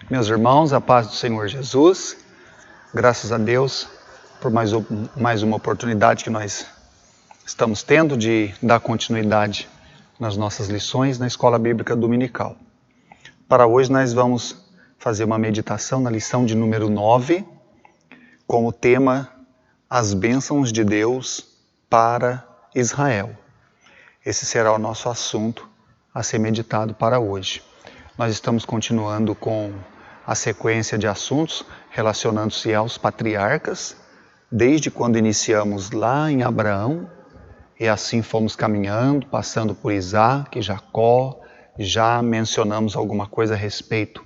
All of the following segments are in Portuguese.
Meus irmãos, a paz do Senhor Jesus, graças a Deus por mais uma oportunidade que nós estamos tendo de dar continuidade nas nossas lições na Escola Bíblica Dominical. Para hoje nós vamos fazer uma meditação na lição de número 9, com o tema As Bênçãos de Deus para Israel. Esse será o nosso assunto a ser meditado para hoje. Nós estamos continuando com a sequência de assuntos relacionando-se aos patriarcas, desde quando iniciamos lá em Abraão, e assim fomos caminhando, passando por Isaac, Jacó, já mencionamos alguma coisa a respeito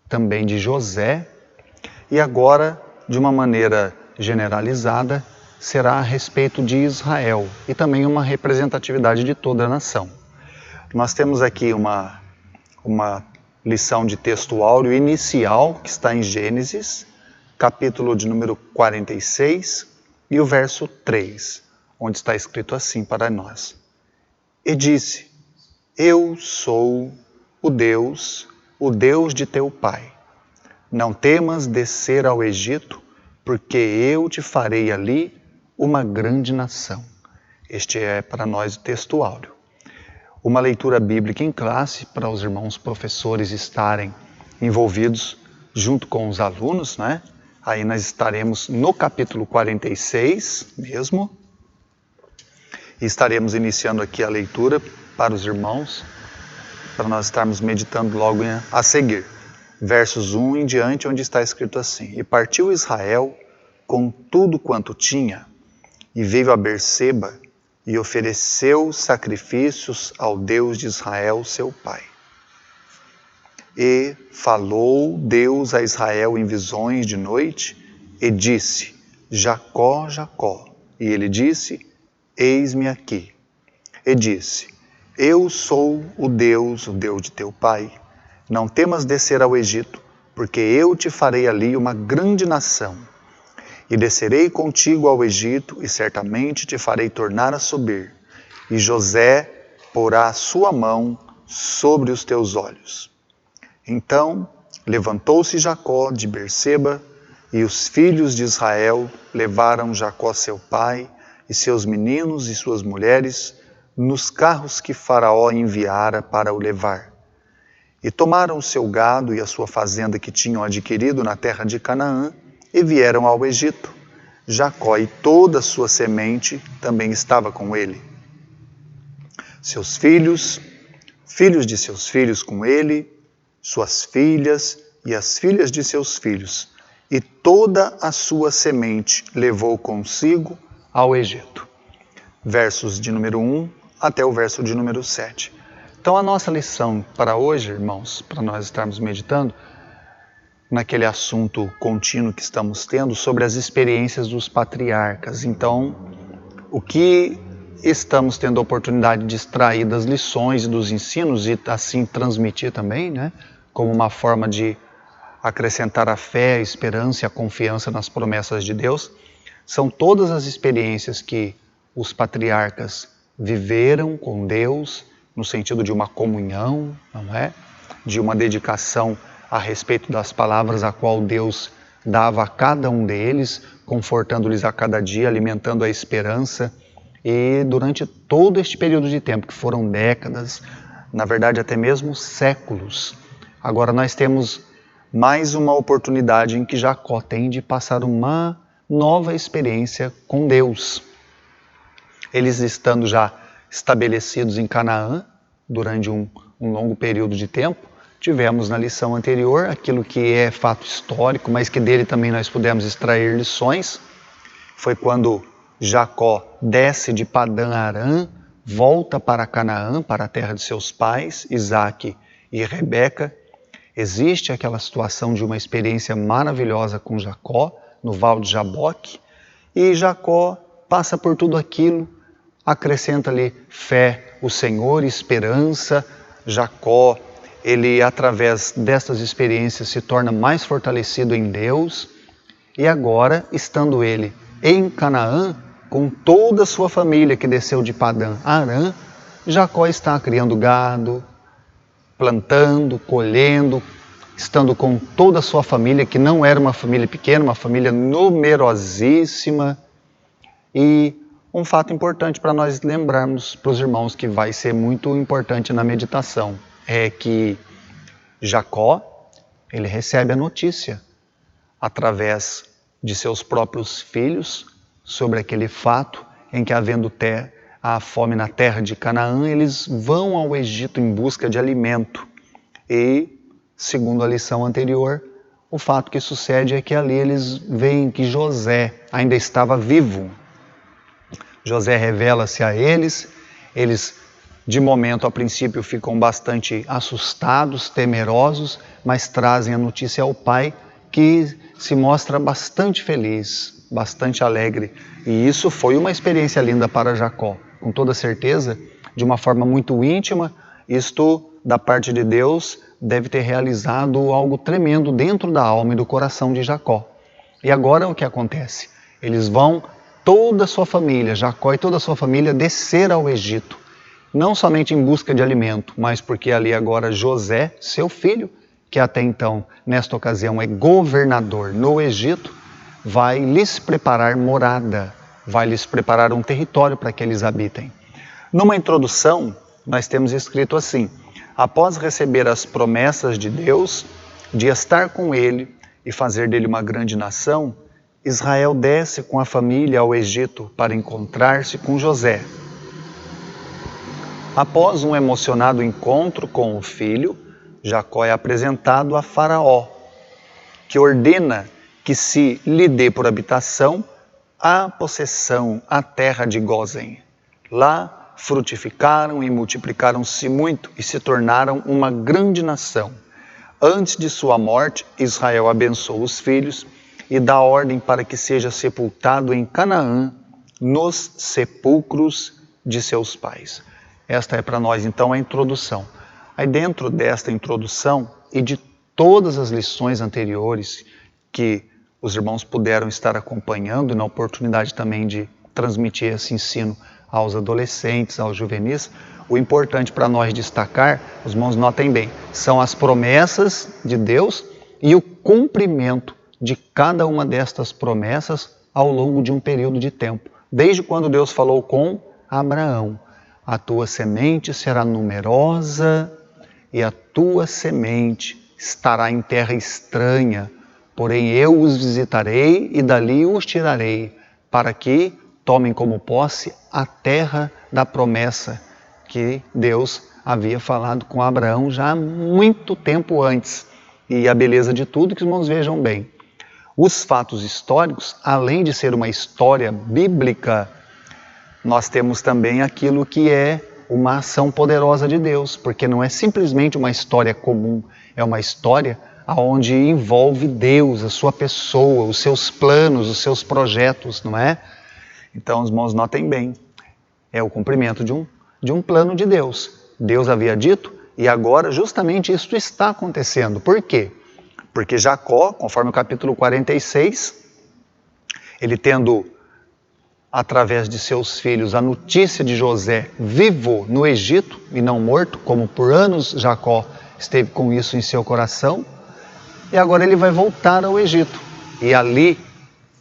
também de José, e agora, de uma maneira generalizada, será a respeito de Israel, e também uma representatividade de toda a nação. Nós temos aqui uma lição de texto áureo inicial, que está em Gênesis, capítulo de número 46, e o verso 3, onde está escrito assim para nós. E disse, eu sou o Deus de teu pai. Não temas descer ao Egito, porque eu te farei ali uma grande nação. Este é para nós o texto áureo. Uma leitura bíblica em classe para os irmãos professores estarem envolvidos junto com os alunos, né? Aí nós estaremos no capítulo 46 mesmo, e estaremos iniciando aqui a leitura para os irmãos, para nós estarmos meditando logo a seguir. Versos 1 em diante, onde está escrito assim, e partiu Israel com tudo quanto tinha, e veio a Berseba, e ofereceu sacrifícios ao Deus de Israel, seu pai. E falou Deus a Israel em visões de noite, e disse, Jacó, Jacó. E ele disse, eis-me aqui. E disse, eu sou o Deus de teu pai. Não temas descer ao Egito, porque eu te farei ali uma grande nação. E descerei contigo ao Egito, e certamente te farei tornar a subir. E José porá a sua mão sobre os teus olhos. Então levantou-se Jacó de Berseba, e os filhos de Israel levaram Jacó seu pai, e seus meninos e suas mulheres, nos carros que Faraó enviara para o levar. E tomaram o seu gado e a sua fazenda que tinham adquirido na terra de Canaã, e vieram ao Egito. Jacó e toda a sua semente também estava com ele. Seus filhos, filhos de seus filhos com ele, suas filhas e as filhas de seus filhos, e toda a sua semente levou consigo ao Egito. Versos de número 1 até o verso de número 7. Então a nossa lição para hoje, irmãos, para nós estarmos meditando, naquele assunto contínuo que estamos tendo sobre as experiências dos patriarcas. Então, o que estamos tendo a oportunidade de extrair das lições e dos ensinos e assim transmitir também, né, como uma forma de acrescentar a fé, a esperança e a confiança nas promessas de Deus, são todas as experiências que os patriarcas viveram com Deus, no sentido de uma comunhão, não é? De uma dedicação a respeito das palavras a qual Deus dava a cada um deles, confortando-lhes a cada dia, alimentando a esperança. E durante todo este período de tempo, que foram décadas, na verdade até mesmo séculos, agora nós temos mais uma oportunidade em que Jacó tem de passar uma nova experiência com Deus. Eles estando já estabelecidos em Canaã, durante um longo período de tempo, tivemos na lição anterior aquilo que é fato histórico, mas que dele também nós pudemos extrair lições. Foi quando Jacó desce de Padã Arã, volta para Canaã, para a terra de seus pais, Isaque e Rebeca. Existe aquela situação de uma experiência maravilhosa com Jacó, no Vale de Jaboque, e Jacó passa por tudo aquilo, acrescenta-lhe fé, o Senhor, esperança. Jacó, ele através destas experiências se torna mais fortalecido em Deus, e agora, estando ele em Canaã, com toda a sua família que desceu de Padã Arã, Jacó está criando gado, plantando, colhendo, estando com toda a sua família, que não era uma família pequena, uma família numerosíssima. E um fato importante para nós lembrarmos para os irmãos, que vai ser muito importante na meditação, é que Jacó, ele recebe a notícia através de seus próprios filhos sobre aquele fato em que, havendo a fome na terra de Canaã, eles vão ao Egito em busca de alimento. E, segundo a lição anterior, o fato que sucede é que ali eles veem que José ainda estava vivo. José revela-se a eles, de momento, a princípio, ficam bastante assustados, temerosos, mas trazem a notícia ao pai, que se mostra bastante feliz, bastante alegre. E isso foi uma experiência linda para Jacó. Com toda certeza, de uma forma muito íntima, isto, da parte de Deus, deve ter realizado algo tremendo dentro da alma e do coração de Jacó. E agora o que acontece? Eles vão, toda a sua família, Jacó e toda a sua família, descer ao Egito. Não somente em busca de alimento, mas porque ali agora José, seu filho, que até então, nesta ocasião, é governador no Egito, vai lhes preparar morada, vai lhes preparar um território para que eles habitem. Numa introdução, nós temos escrito assim: após receber as promessas de Deus, de estar com ele e fazer dele uma grande nação, Israel desce com a família ao Egito para encontrar-se com José. Após um emocionado encontro com o filho, Jacó é apresentado a Faraó, que ordena que se lhe dê por habitação a possessão, a terra de Gósen. Lá frutificaram e multiplicaram-se muito e se tornaram uma grande nação. Antes de sua morte, Israel abençoa os filhos e dá ordem para que seja sepultado em Canaã, nos sepulcros de seus pais. Esta é para nós, então, a introdução. Aí, dentro desta introdução e de todas as lições anteriores que os irmãos puderam estar acompanhando, e na oportunidade também de transmitir esse ensino aos adolescentes, aos juvenis, o importante para nós destacar, os irmãos notem bem, são as promessas de Deus e o cumprimento de cada uma destas promessas ao longo de um período de tempo. Desde quando Deus falou com Abraão: a tua semente será numerosa e a tua semente estará em terra estranha, porém eu os visitarei e dali os tirarei, para que tomem como posse a terra da promessa que Deus havia falado com Abraão já há muito tempo antes. E a beleza de tudo, que os irmãos vejam bem, os fatos históricos, além de ser uma história bíblica, nós temos também aquilo que é uma ação poderosa de Deus, porque não é simplesmente uma história comum, é uma história onde envolve Deus, a sua pessoa, os seus planos, os seus projetos, não é? Então, os irmãos notem bem, é o cumprimento de um plano de Deus. Deus havia dito e agora justamente isso está acontecendo. Por quê? Porque Jacó, conforme o capítulo 46, ele tendo, através de seus filhos, a notícia de José vivo no Egito e não morto, como por anos Jacó esteve com isso em seu coração, e agora ele vai voltar ao Egito. E ali,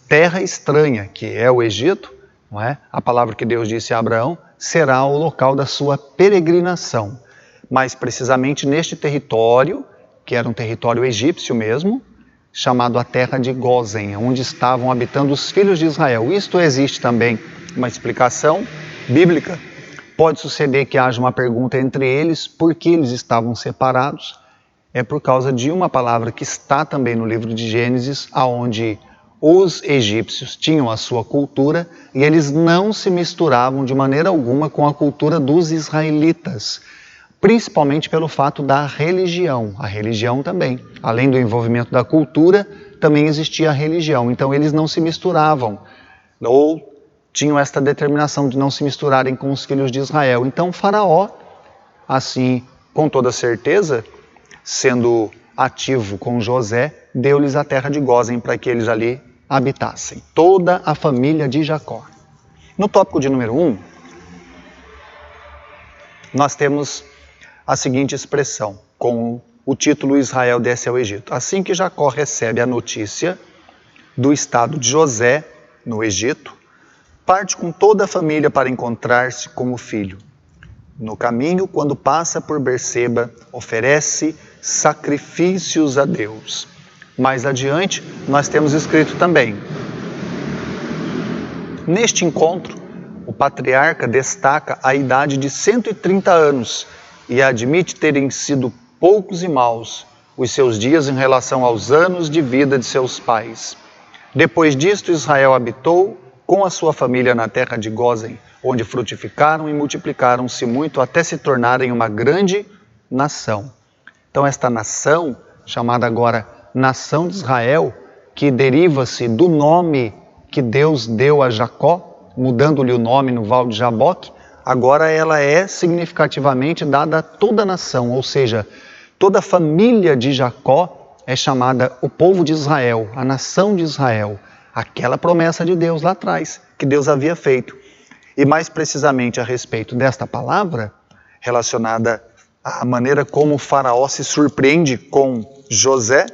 terra estranha, que é o Egito, não é? A palavra que Deus disse a Abraão, será o local da sua peregrinação. Mas precisamente neste território, que era um território egípcio mesmo, chamado a terra de Gósen, onde estavam habitando os filhos de Israel. Isto existe também uma explicação bíblica. Pode suceder que haja uma pergunta entre eles, por que eles estavam separados? É por causa de uma palavra que está também no livro de Gênesis, onde os egípcios tinham a sua cultura e eles não se misturavam de maneira alguma com a cultura dos israelitas, principalmente pelo fato da religião. A religião também, além do envolvimento da cultura, também existia a religião. Então eles não se misturavam, ou tinham esta determinação de não se misturarem com os filhos de Israel. Então Faraó, assim, com toda certeza, sendo ativo com José, deu-lhes a terra de Gósen para que eles ali habitassem. Toda a família de Jacó. No tópico de número 1, nós temos a seguinte expressão: com o título Israel desce ao Egito. Assim que Jacó recebe a notícia do estado de José, no Egito, parte com toda a família para encontrar-se com o filho. No caminho, quando passa por Berseba, oferece sacrifícios a Deus. Mais adiante, nós temos escrito também: neste encontro, o patriarca destaca a idade de 130 anos e admite terem sido poucos e maus os seus dias em relação aos anos de vida de seus pais. Depois disto, Israel habitou com a sua família na terra de Gósen, onde frutificaram e multiplicaram-se muito até se tornarem uma grande nação. Então esta nação, chamada agora Nação de Israel, que deriva-se do nome que Deus deu a Jacó, mudando-lhe o nome no Val de Jaboque, agora ela é significativamente dada a toda a nação, ou seja, toda a família de Jacó é chamada o povo de Israel, a nação de Israel, aquela promessa de Deus lá atrás, que Deus havia feito. E mais precisamente a respeito desta palavra, relacionada à maneira como o faraó se surpreende com José,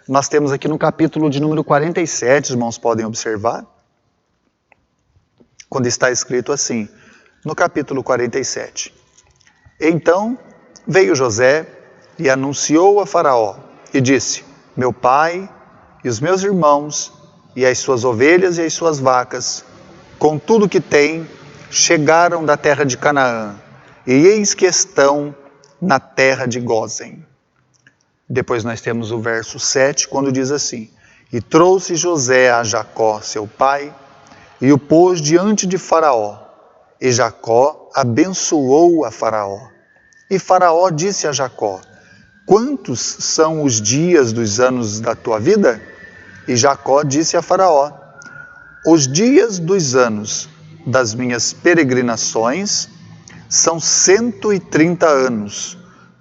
nós temos aqui no capítulo de número 47, os irmãos podem observar, quando está escrito assim, no capítulo 47. Então veio José e anunciou a Faraó e disse: meu pai e os meus irmãos e as suas ovelhas e as suas vacas, com tudo que têm, chegaram da terra de Canaã, e eis que estão na terra de Gósen. Depois nós temos o verso 7, quando diz assim: e trouxe José a Jacó, seu pai, e o pôs diante de Faraó. E Jacó abençoou a Faraó. E Faraó disse a Jacó: quantos são os dias dos anos da tua vida? E Jacó disse a Faraó: os dias dos anos das minhas peregrinações são 130 anos.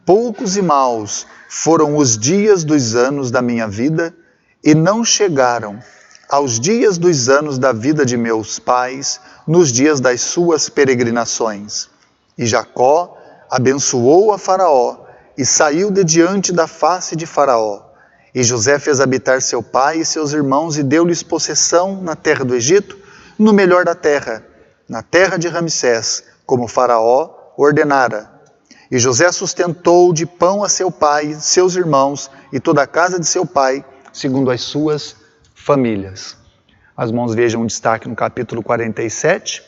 Poucos e maus foram os dias dos anos da minha vida, e não chegaram aos dias dos anos da vida de meus pais, nos dias das suas peregrinações. E Jacó abençoou a Faraó, e saiu de diante da face de Faraó. E José fez habitar seu pai e seus irmãos, e deu-lhes possessão na terra do Egito, no melhor da terra, na terra de Ramsés, como Faraó ordenara. E José sustentou de pão a seu pai, seus irmãos e toda a casa de seu pai, segundo as suas famílias. As irmãos vejam um destaque no capítulo 47,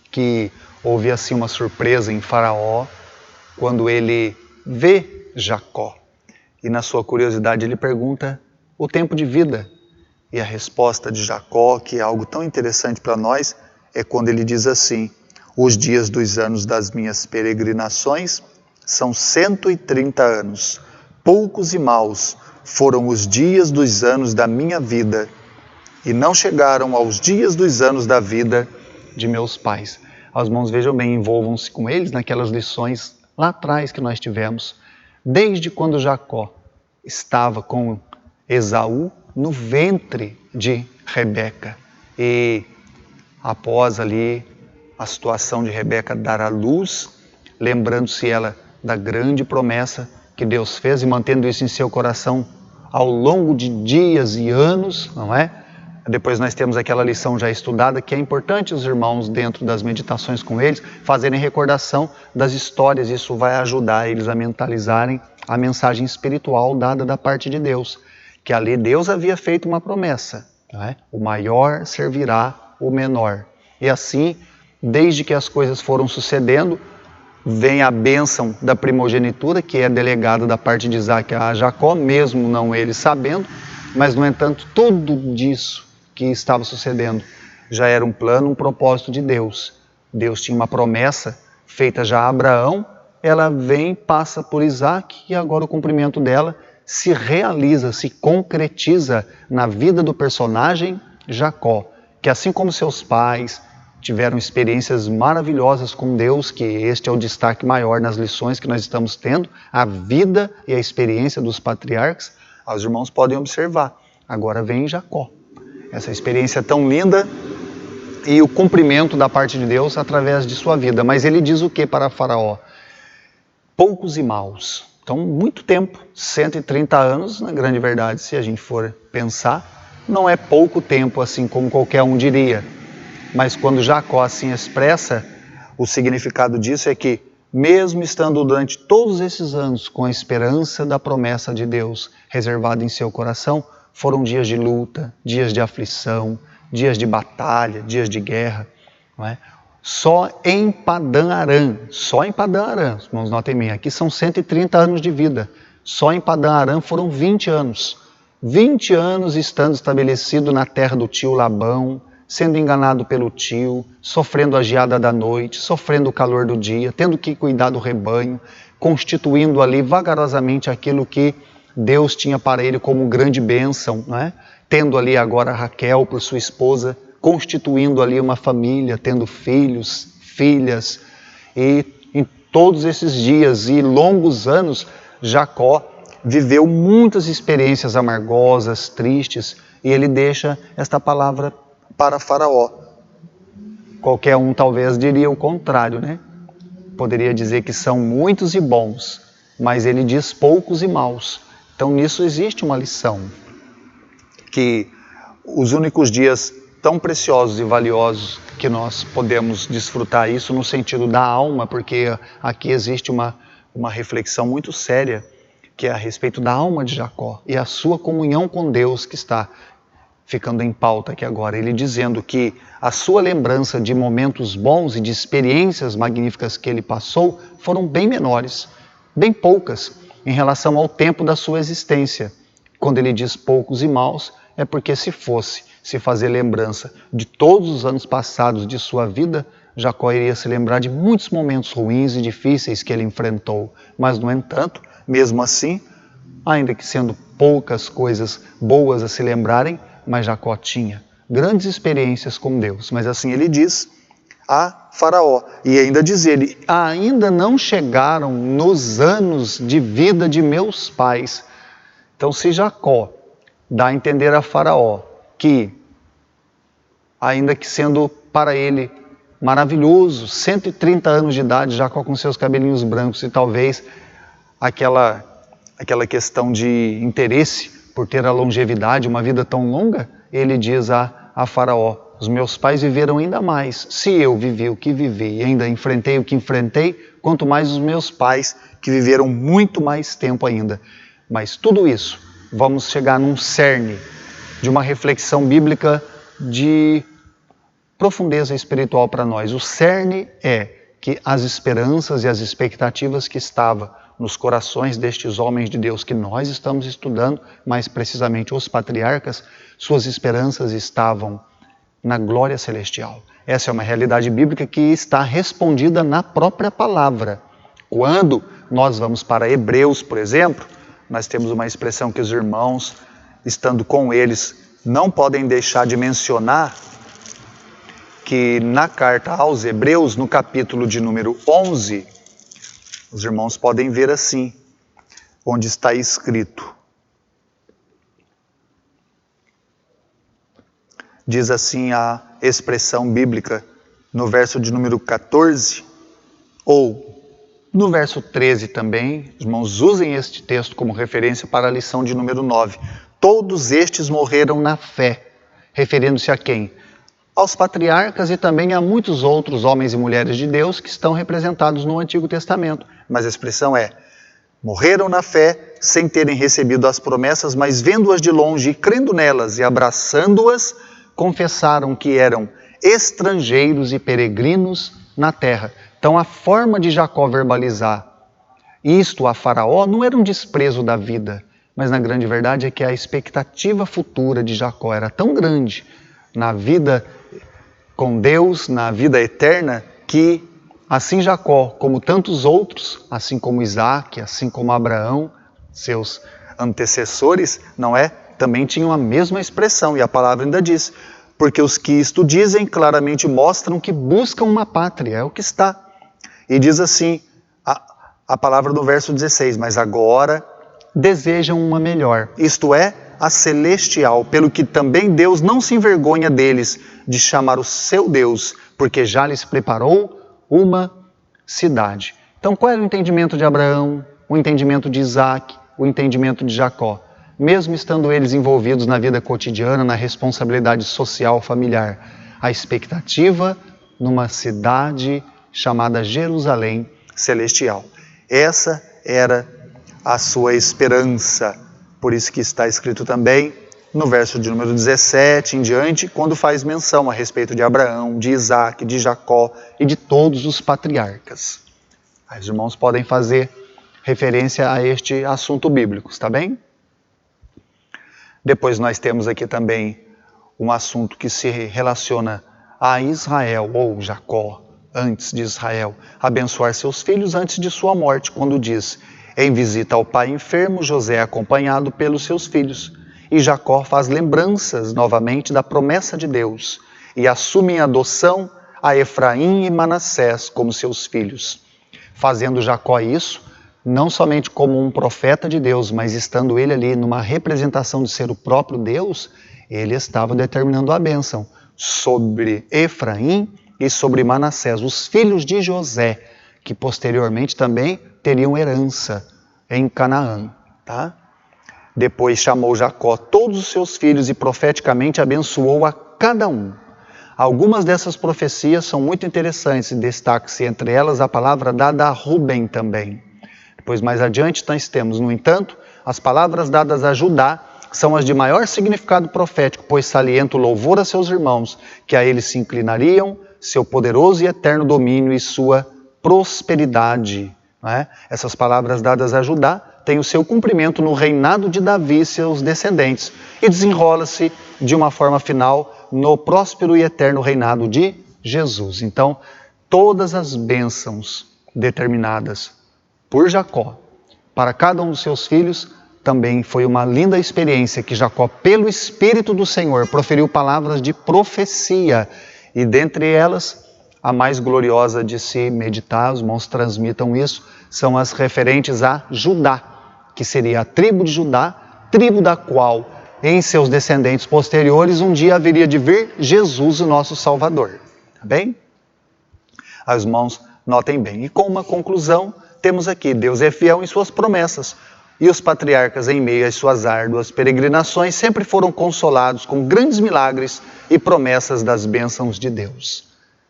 que houve assim uma surpresa em Faraó, quando ele vê Jacó. E na sua curiosidade ele pergunta o tempo de vida. E a resposta de Jacó, que é algo tão interessante para nós, é quando ele diz assim: os dias dos anos das minhas peregrinações são 130 anos. Poucos e maus foram os dias dos anos da minha vida, e não chegaram aos dias dos anos da vida de meus pais. Os irmãos vejam bem, envolvam-se com eles naquelas lições lá atrás que nós tivemos, desde quando Jacó estava com Esaú no ventre de Rebeca. E após ali a situação de Rebeca dar à luz, lembrando-se ela da grande promessa que Deus fez e mantendo isso em seu coração ao longo de dias e anos, não é? Depois nós temos aquela lição já estudada, que é importante os irmãos, dentro das meditações com eles, fazerem recordação das histórias. Isso vai ajudar eles a mentalizarem a mensagem espiritual dada da parte de Deus, que ali Deus havia feito uma promessa, não é? O maior servirá o menor. E assim, desde que as coisas foram sucedendo, vem a bênção da primogenitura, que é delegada da parte de Isaac a Jacó, mesmo não ele sabendo, mas no entanto tudo disso que estava sucedendo já era um plano, um propósito de Deus. Deus tinha uma promessa feita já a Abraão, ela vem, passa por Isaac, e agora o cumprimento dela se realiza, se concretiza na vida do personagem Jacó, que assim como seus pais tiveram experiências maravilhosas com Deus, que este é o destaque maior nas lições que nós estamos tendo, a vida e a experiência dos patriarcas, os irmãos podem observar. Agora vem Jacó, essa experiência tão linda e o cumprimento da parte de Deus através de sua vida. Mas ele diz o que para Faraó? Poucos e maus. Então, muito tempo, 130 anos, na grande verdade, se a gente for pensar, não é pouco tempo, assim como qualquer um diria. Mas quando Jacó assim expressa, o significado disso é que, mesmo estando durante todos esses anos com a esperança da promessa de Deus reservada em seu coração, foram dias de luta, dias de aflição, dias de batalha, dias de guerra, não é? Só em Padã Arã, irmãos, notem bem, aqui são 130 anos de vida, só em Padã Arã foram 20 anos. 20 anos estando estabelecido na terra do tio Labão, sendo enganado pelo tio, sofrendo a geada da noite, sofrendo o calor do dia, tendo que cuidar do rebanho, constituindo ali vagarosamente aquilo que Deus tinha para ele como grande bênção, não é? Tendo ali agora Raquel por sua esposa, constituindo ali uma família, tendo filhos, filhas, e em todos esses dias e longos anos, Jacó viveu muitas experiências amargosas, tristes, e ele deixa esta palavra para Faraó. Qualquer um talvez diria o contrário, né? Poderia dizer que são muitos e bons, mas ele diz poucos e maus. Então nisso existe uma lição, que os únicos dias tão preciosos e valiosos que nós podemos desfrutar isso no sentido da alma, porque aqui existe uma reflexão muito séria, que é a respeito da alma de Jacó e a sua comunhão com Deus, que está ficando em pauta aqui agora. Ele dizendo que a sua lembrança de momentos bons e de experiências magníficas que ele passou foram bem menores, bem poucas, em relação ao tempo da sua existência. Quando ele diz poucos e maus, é porque se fazer lembrança de todos os anos passados de sua vida, Jacó iria se lembrar de muitos momentos ruins e difíceis que ele enfrentou. Mas, no entanto, mesmo assim, ainda que sendo poucas coisas boas a se lembrarem, mas Jacó tinha grandes experiências com Deus. Mas assim ele diz a Faraó, e ainda diz ele, ainda não chegaram nos anos de vida de meus pais. Então, se Jacó dá a entender a Faraó que, ainda que sendo para ele maravilhoso, 130 anos de idade, Jacó com seus cabelinhos brancos, e talvez aquela questão de interesse por ter a longevidade, uma vida tão longa, ele diz a Faraó, os meus pais viveram ainda mais. Se eu vivi o que vivi e ainda enfrentei o que enfrentei, quanto mais os meus pais, que viveram muito mais tempo ainda. Mas tudo isso, vamos chegar num cerne de uma reflexão bíblica de profundeza espiritual para nós. O cerne é que as esperanças e as expectativas que estavam nos corações destes homens de Deus que nós estamos estudando, mais precisamente os patriarcas, suas esperanças estavam na glória celestial. Essa é uma realidade bíblica que está respondida na própria palavra. Quando nós vamos para Hebreus, por exemplo, nós temos uma expressão que os irmãos, estando com eles, não podem deixar de mencionar, que na carta aos Hebreus, no capítulo de número 11, os irmãos podem ver assim, onde está escrito. Diz assim a expressão bíblica no verso de número 14, ou no verso 13 também, os irmãos usem este texto como referência para a lição de número 9. Todos estes morreram na fé, referindo-se a quem? Aos patriarcas e também a muitos outros homens e mulheres de Deus que estão representados no Antigo Testamento. Mas a expressão é, morreram na fé sem terem recebido as promessas, mas vendo-as de longe e crendo nelas e abraçando-as, confessaram que eram estrangeiros e peregrinos na terra. Então a forma de Jacó verbalizar isto a Faraó não era um desprezo da vida, mas na grande verdade é que a expectativa futura de Jacó era tão grande na vida com Deus, na vida eterna, que assim Jacó, como tantos outros, assim como Isaac, assim como Abraão, seus antecessores, não é? Também tinham a mesma expressão, e a palavra ainda diz, porque os que isto dizem claramente mostram que buscam uma pátria, é o que está. E diz assim, a palavra do verso 16, mas agora desejam uma melhor, isto é, a celestial, pelo que também Deus não se envergonha deles de chamar o seu Deus, porque já lhes preparou uma cidade. Então qual era o entendimento de Abraão, o entendimento de Isaac, o entendimento de Jacó. Mesmo estando eles envolvidos na vida cotidiana, na responsabilidade social, familiar, a expectativa numa cidade chamada Jerusalém Celestial. Essa era a sua esperança. Por isso que está escrito também no verso de número 17 em diante, quando faz menção a respeito de Abraão, de Isaac, de Jacó e de todos os patriarcas. Os irmãos podem fazer referência a este assunto bíblico, está bem? Depois nós temos aqui também um assunto que se relaciona a Israel, ou Jacó, antes de Israel, abençoar seus filhos antes de sua morte, quando diz: em visita ao pai enfermo, José é acompanhado pelos seus filhos. E Jacó faz lembranças novamente da promessa de Deus e assume em adoção a Efraim e Manassés como seus filhos. Fazendo Jacó isso, não somente como um profeta de Deus, mas estando ele ali numa representação de ser o próprio Deus, ele estava determinando a bênção sobre Efraim e sobre Manassés, os filhos de José, que posteriormente também teriam herança em Canaã, tá? Depois chamou Jacó todos os seus filhos e profeticamente abençoou a cada um. Algumas dessas profecias são muito interessantes e destaca-se entre elas a palavra dada a Rubem também. Depois mais adiante nós temos, no entanto, as palavras dadas a Judá são as de maior significado profético, pois salienta o louvor a seus irmãos, que a eles se inclinariam, seu poderoso e eterno domínio e sua prosperidade. Não é? Essas palavras dadas a Judá têm o seu cumprimento no reinado de Davi e seus descendentes, e desenrola-se de uma forma final no próspero e eterno reinado de Jesus. Então, todas as bênçãos determinadas por Jacó para cada um dos seus filhos também foi uma linda experiência que Jacó, pelo Espírito do Senhor, proferiu palavras de profecia, e dentre elas, a mais gloriosa de se meditar, os irmãos transmitam isso, são as referentes a Judá, que seria a tribo de Judá, tribo da qual, em seus descendentes posteriores, um dia haveria de vir Jesus, o nosso Salvador. Tá bem? Os irmãos notem bem. E com uma conclusão, temos aqui: Deus é fiel em suas promessas, e os patriarcas, em meio às suas árduas peregrinações, sempre foram consolados com grandes milagres e promessas das bênçãos de Deus.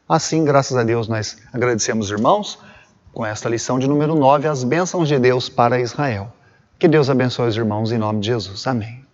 Assim, graças a Deus, nós agradecemos, irmãos, com esta lição de número 9, as bênçãos de Deus para Israel. Que Deus abençoe os irmãos em nome de Jesus. Amém.